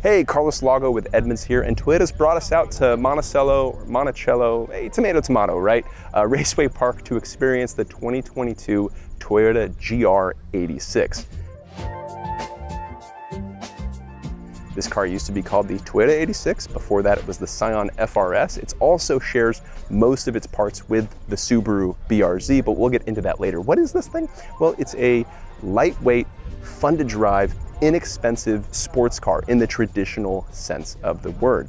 Hey, Carlos Lago with Edmunds here, and Toyota's brought us out to Monticello, hey, tomato, right? Raceway Park to experience the 2022 Toyota GR86. This car used to be called the Toyota 86. Before that, it was the Scion FR-S. It also shares most of its parts with the Subaru BRZ, but we'll get into that later. What is this thing? Well, it's a lightweight, fun to drive, inexpensive sports car in the traditional sense of the word,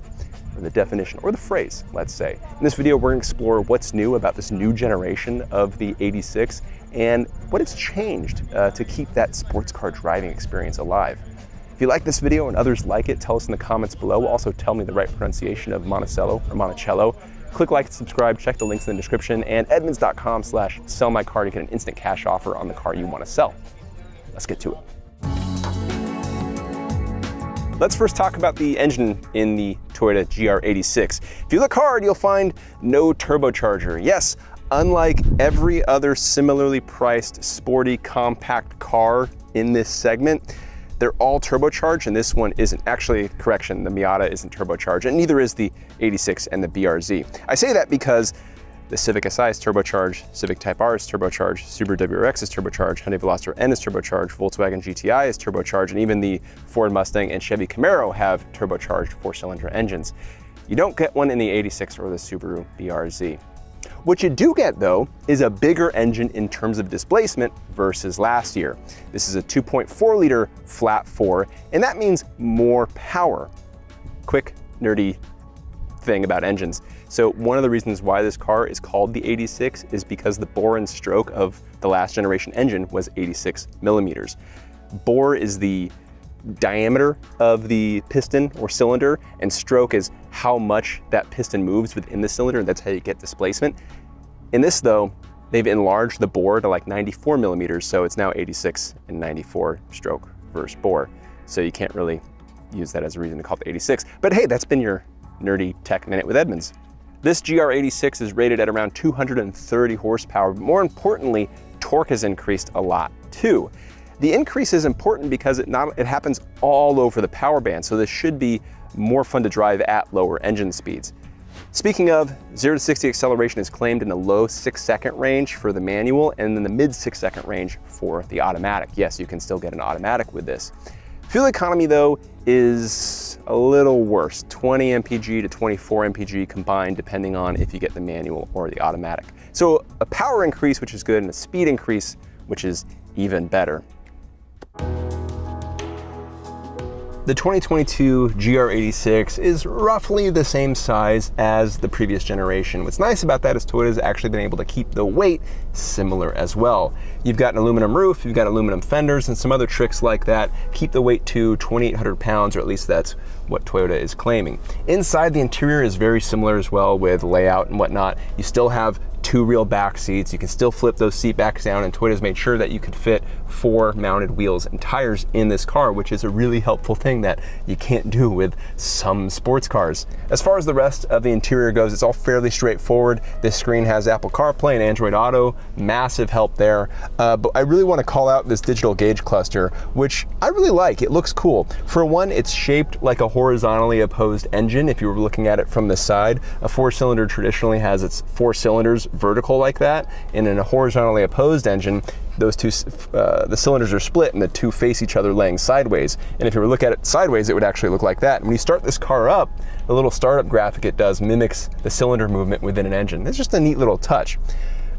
or the definition, or the phrase, let's say. In this video, we're gonna explore what's new about this new generation of the 86 and what has changed to keep that sports car driving experience alive. If you like this video and others like it, tell us in the comments below. Also tell me the right pronunciation of Monticello. Click like and subscribe, check the links in the description, and edmunds.com/sellmycar to get an instant cash offer on the car you wanna sell. Let's get to it. Let's first talk about the engine in the Toyota GR86. If you look hard, you'll find no turbocharger. Yes, unlike every other similarly priced, sporty, compact car in this segment, they're all turbocharged, and this one isn't. Actually, correction, the Miata isn't turbocharged, and neither is the 86 and the BRZ. I say that because the Civic Si is turbocharged, Civic Type R is turbocharged, Subaru WRX is turbocharged, Hyundai Veloster N is turbocharged, Volkswagen GTI is turbocharged, and even the Ford Mustang and Chevy Camaro have turbocharged 4-cylinder engines. You don't get one in the 86 or the Subaru BRZ. What you do get, though, is a bigger engine in terms of displacement versus last year. This is a 2.4 liter flat 4, and that means more power. Quick, nerdy thing about engines. So one of the reasons why this car is called the 86 is because the bore and stroke of the last generation engine was 86 millimeters. Bore is the diameter of the piston or cylinder, and stroke is how much that piston moves within the cylinder, and that's how you get displacement. In this though, they've enlarged the bore to like 94 millimeters, so it's now 86 and 94 stroke versus bore. So you can't really use that as a reason to call it the 86. But hey, that's been your nerdy tech minute with Edmunds. This GR86 is rated at around 230 horsepower, but more importantly, torque has increased a lot too. The increase is important because it happens all over the power band, so this should be more fun to drive at lower engine speeds. Speaking of, 0 to 60 acceleration is claimed in the low 6-second range for the manual and in the mid 6-second range for the automatic. Yes, you can still get an automatic with this. Fuel economy though is a little worse, 20 mpg to 24 mpg combined, depending on if you get the manual or the automatic. So a power increase, which is good, and a speed increase, which is even better. The 2022 GR86 is roughly the same size as the previous generation. What's nice about that is Toyota's actually been able to keep the weight similar as well. You've got an aluminum roof, you've got aluminum fenders, and some other tricks like that keep the weight to 2,800 pounds, or at least that's what Toyota is claiming. Inside, the interior is very similar as well with layout and whatnot. You still have 2 real back seats. You can still flip those seat backs down, and Toyota's made sure that you can fit 4 mounted wheels and tires in this car, which is a really helpful thing that you can't do with some sports cars. As far as the rest of the interior goes, it's all fairly straightforward. This screen has Apple CarPlay and Android Auto, massive help there. But I really want to call out this digital gauge cluster, which I really like. It looks cool. For one, it's shaped like a horizontally opposed engine. If you were looking at it from the side, a 4-cylinder traditionally has its 4 cylinders vertical like that, and in a horizontally opposed engine, those two, the cylinders are split and the two face each other laying sideways. And if you were to look at it sideways, it would actually look like that. And when you start this car up, the little startup graphic it does mimics the cylinder movement within an engine. It's just a neat little touch.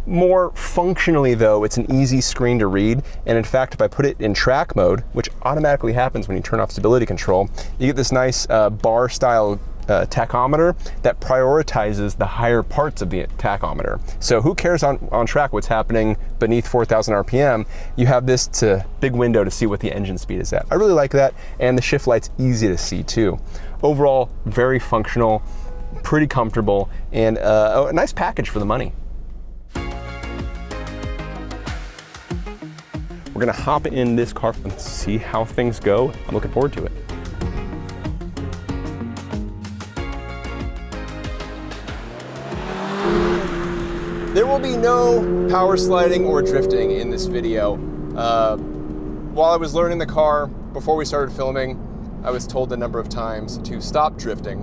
More functionally though, it's an easy screen to read, and in fact, if I put it in track mode, which automatically happens when you turn off stability control, you get this nice bar style tachometer that prioritizes the higher parts of the tachometer. So who cares on track what's happening beneath 4,000 RPM? You have this big window to see what the engine speed is at. I really like that, and the shift light's easy to see too. Overall, very functional, pretty comfortable, and a nice package for the money. We're gonna hop in this car and see how things go. I'm looking forward to it. There will be no power sliding or drifting in this video. While I was learning the car before we started filming, I was told a number of times to stop drifting.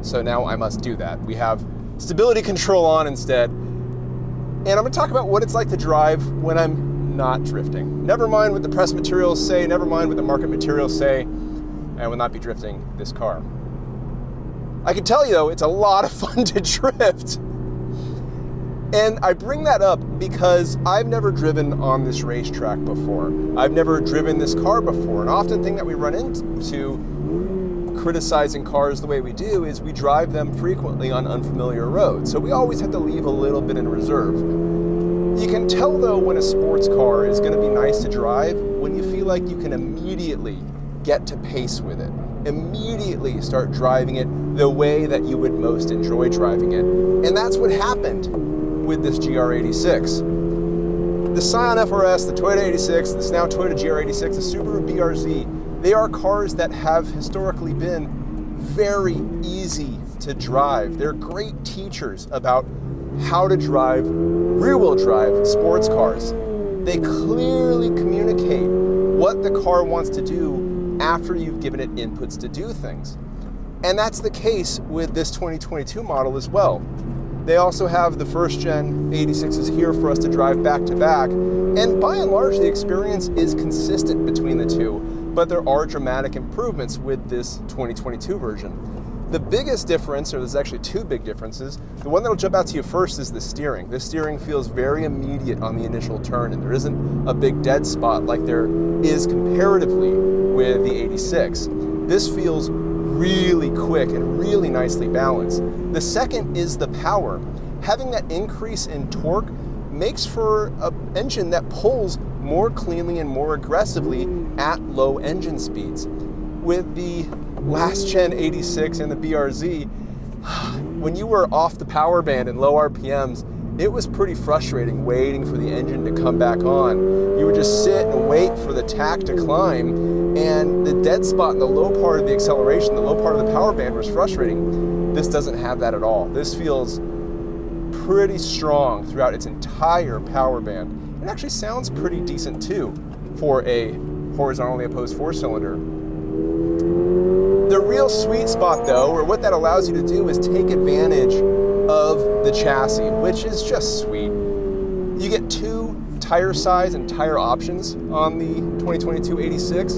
So now I must do that. We have stability control on instead. And I'm gonna talk about what it's like to drive when I'm not drifting. Never mind what the press materials say, never mind what the market materials say, I will not be drifting this car. I can tell you though, it's a lot of fun to drift. And I bring that up because I've never driven on this racetrack before. I've never driven this car before. An often thing that we run into criticizing cars the way we do is we drive them frequently on unfamiliar roads. So we always have to leave a little bit in reserve. You can tell though when a sports car is going to be nice to drive when you feel like you can immediately get to pace with it. Immediately start driving it the way that you would most enjoy driving it. And that's what happened with this GR86. The Scion FR-S, the Toyota 86, this now Toyota GR86, the Subaru BRZ, they are cars that have historically been very easy to drive. They're great teachers about how to drive rear-wheel drive sports cars. They clearly communicate what the car wants to do after you've given it inputs to do things. And that's the case with this 2022 model as well. They also have the first gen 86s here for us to drive back to back. And by and large, the experience is consistent between the two, but there are dramatic improvements with this 2022 version. The biggest difference, or there's actually two big differences, the one that'll jump out to you first is the steering. The steering feels very immediate on the initial turn, and there isn't a big dead spot like there is comparatively with the 86. This feels really quick and really nicely balanced. The second is the power. Having that increase in torque makes for an engine that pulls more cleanly and more aggressively at low engine speeds. With the last gen 86 and the BRZ, when you were off the power band and low RPMs, it was pretty frustrating waiting for the engine to come back on. You would just sit and wait for the tach to climb, and the dead spot in the low part of the acceleration, the low part of the power band was frustrating. This doesn't have that at all. This feels pretty strong throughout its entire power band. It actually sounds pretty decent too for a horizontally opposed four-cylinder. The real sweet spot though, or what that allows you to do, is take advantage of the chassis, which is just sweet. You get two tire size and tire options on the 2022 86.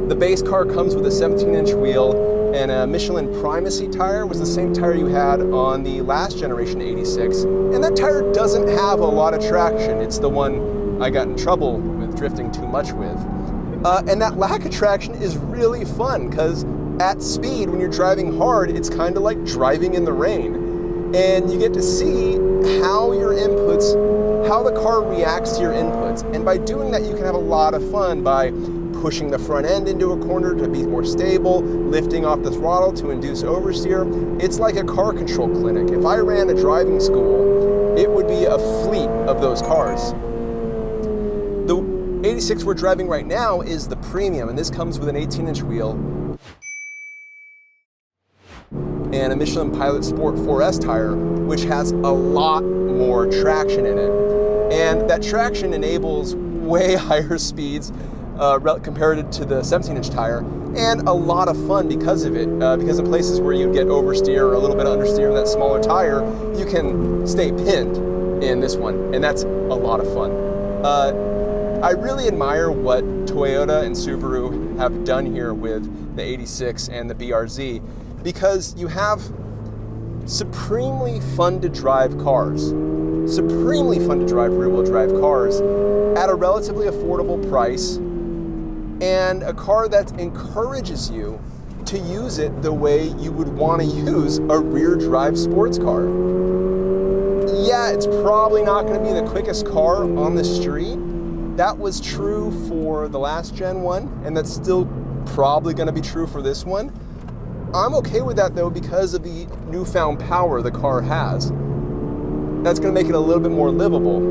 The base car comes with a 17-inch wheel, and a Michelin Primacy tire was the same tire you had on the last generation 86. And that tire doesn't have a lot of traction. It's the one I got in trouble with drifting too much with. And that lack of traction is really fun because at speed, when you're driving hard, it's kind of like driving in the rain. And you get to see how your inputs, how the car reacts to your inputs. And by doing that, you can have a lot of fun by pushing the front end into a corner to be more stable, lifting off the throttle to induce oversteer. It's like a car control clinic. If I ran a driving school, it would be a fleet of those cars. The 86 we're driving right now is the premium, and this comes with an 18-inch wheel and a Michelin Pilot Sport 4S tire, which has a lot more traction in it. And that traction enables way higher speeds compared to the 17-inch tire, and a lot of fun because of it. Because in places where you get oversteer or a little bit of understeer in that smaller tire, you can stay pinned in this one, and that's a lot of fun. I really admire what Toyota and Subaru have done here with the 86 and the BRZ, because you have supremely fun to drive cars, supremely fun to drive rear-wheel drive cars at a relatively affordable price, and a car that encourages you to use it the way you would want to use a rear drive sports car. Yeah, it's probably not going to be the quickest car on the street. That was true for the last gen one, and that's still probably going to be true for this one. I'm okay with that though because of the newfound power the car has. That's going to make it a little bit more livable.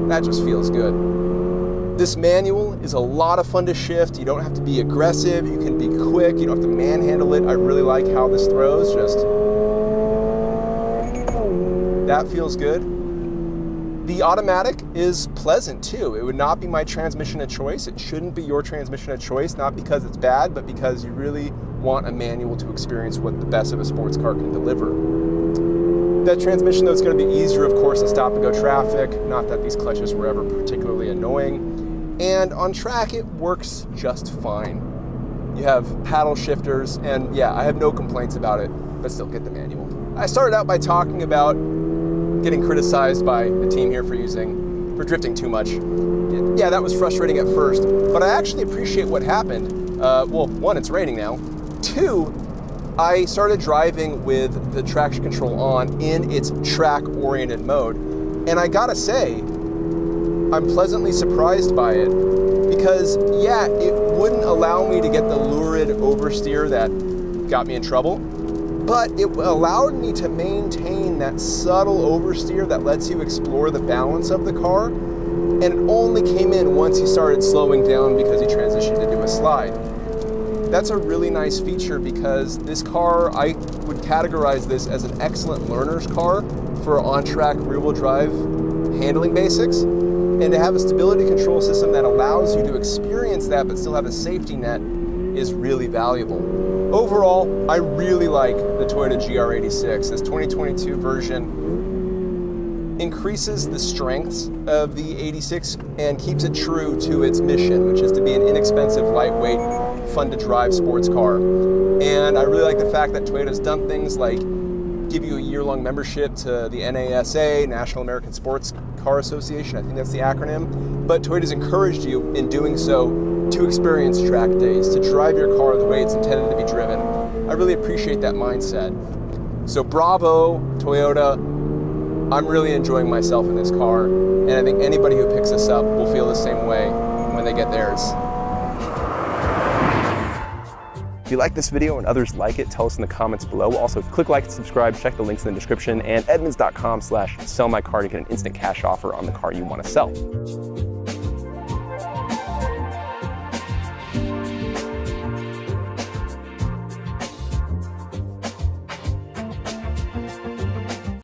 That just feels good. This manual is a lot of fun to shift. You don't have to be aggressive. You can be quick. You don't have to manhandle it. I really like how this throws. Just, that feels good. The automatic is pleasant too. It would not be my transmission of choice. It shouldn't be your transmission of choice, not because it's bad, but because you really want a manual to experience what the best of a sports car can deliver. That transmission though is going to be easier, of course, in stop and go traffic. Not that these clutches were ever particularly annoying. And on track, it works just fine. You have paddle shifters, and yeah, I have no complaints about it, but still get the manual. I started out by talking about getting criticized by the team here for drifting too much. Yeah, that was frustrating at first, but I actually appreciate what happened. Well, one, it's raining now. Two, I started driving with the traction control on in its track-oriented mode, and I gotta say, I'm pleasantly surprised by it because, yeah, it wouldn't allow me to get the lurid oversteer that got me in trouble, but it allowed me to maintain that subtle oversteer that lets you explore the balance of the car, and it only came in once you started slowing down because you transitioned into a slide. That's a really nice feature because this car, I would categorize this as an excellent learner's car for on-track rear-wheel drive handling basics. And to have a stability control system that allows you to experience that but still have a safety net is really valuable. Overall, I really like the Toyota GR86. This 2022 version increases the strengths of the 86 and keeps it true to its mission, which is to be an inexpensive, lightweight, fun to drive sports car. And I really like the fact that Toyota's done things like give you a year-long membership to the NASA, National American Sports Car Association, I think that's the acronym, but Toyota's encouraged you in doing so to experience track days, to drive your car the way it's intended to be driven. I really appreciate that mindset. So bravo, Toyota. I'm really enjoying myself in this car, and I think anybody who picks this up will feel the same way when they get theirs. If you like this video and others like it, tell us in the comments below. Also, click like and subscribe, check the links in the description, and edmunds.com/sellmycar to get an instant cash offer on the car you want to sell.